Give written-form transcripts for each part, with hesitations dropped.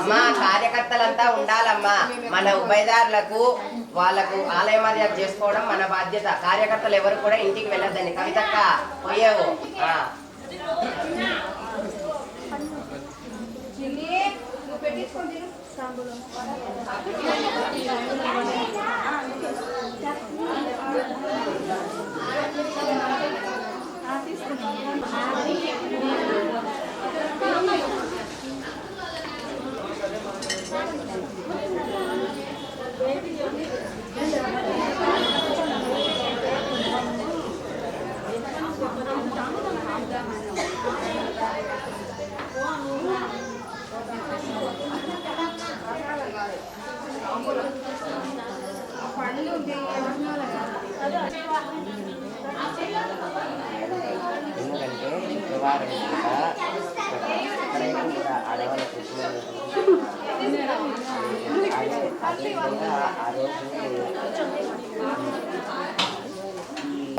అమ్మా కార్యకర్తలంతా ఉండాలమ్మా. మన ఉభయదారులకు వాళ్ళకు ఆలయ మర్యాద చేసుకోవడం మన బాధ్యత. కార్యకర్తలు ఎవరు కూడా ఇంటికి వెళ్ళొద్దండి. కవితక్క పోయావు.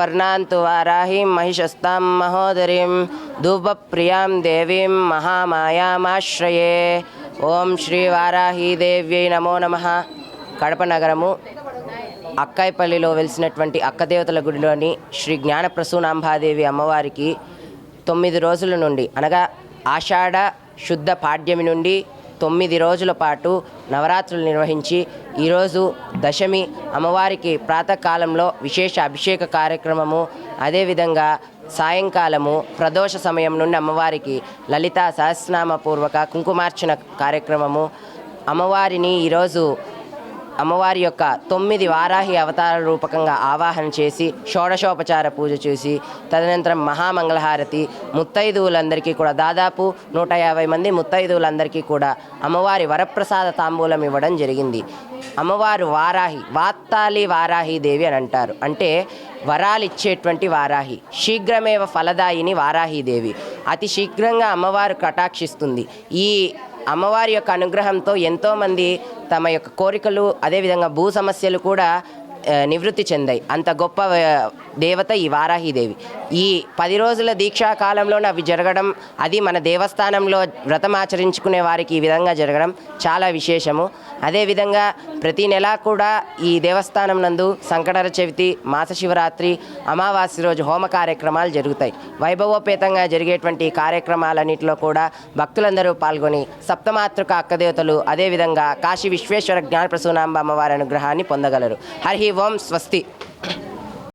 వర్ణాంతు వారాహిం మహిషస్తాం మహోదరీం ధూపప్రియాం దేవీం మహామాయామాశ్రయే. ఓం శ్రీ వారాహీదేవ్యై నమో నమః. కడప నగరము అక్కాయిపల్లిలో వెలిసినటువంటి అక్కదేవతల గుడిలోని శ్రీ జ్ఞానప్రసూనాంబాదేవి అమ్మవారికి 9 రోజుల నుండి అనగా ఆషాఢ శుద్ధ పాడ్యమి నుండి 9 రోజుల పాటు నవరాత్రులు నిర్వహించి ఈరోజు దశమి అమ్మవారికి ప్రాతకాలంలో విశేష అభిషేక కార్యక్రమము, అదేవిధంగా సాయంకాలము ప్రదోష సమయం నుండి అమ్మవారికి లలితా సహస్రనామ పూర్వక కుంకుమార్చన కార్యక్రమము. అమ్మవారిని ఈరోజు అమ్మవారి యొక్క 9 వారాహి అవతార రూపకంగా ఆవాహన చేసి షోడశోపచార పూజ చేసి తదనంతరం మహామంగళహారతి ముత్తైదువులందరికీ కూడా దాదాపు 150 మంది ముత్తైదువులందరికీ కూడా అమ్మవారి వరప్రసాద తాంబూలం ఇవ్వడం జరిగింది. అమ్మవారు వారాహి, వాత్తాలి వారాహీదేవి అని అంటారు. అంటే వరాలు ఇచ్చేటువంటి వారాహి. శీఘ్రమేవ ఫలదాయిని వారాహీదేవి. అతి శీఘ్రంగా అమ్మవారు కటాక్షిస్తుంది. ఈ అమ్మవారి యొక్క అనుగ్రహంతో ఎంతోమంది తమ యొక్క కోరికలు అదేవిధంగా భూ సమస్యలు కూడా నివృత్తి చెందాయి. అంత గొప్ప దేవత ఈ వారాహీదేవి. ఈ 10 రోజుల దీక్షా కాలంలోనే అవి జరగడం, అది మన దేవస్థానంలో వ్రతం ఆచరించుకునే వారికి ఈ విధంగా జరగడం చాలా విశేషము. అదేవిధంగా ప్రతి నెల కూడా ఈ దేవస్థానం నందు సంకటహర చవితి, మాస శివరాత్రి, అమావాస్య రోజు హోమ కార్యక్రమాలు జరుగుతాయి. వైభవోపేతంగా జరిగేటువంటి కార్యక్రమాలన్నింటిలో కూడా భక్తులందరూ పాల్గొని సప్తమాతృక అక్కదేవతలు అదేవిధంగా కాశీ విశ్వేశ్వర జ్ఞానప్రసూనాంబ అమ్మవారి అనుగ్రహాన్ని పొందగలరు. హరి ఓం స్వస్తి.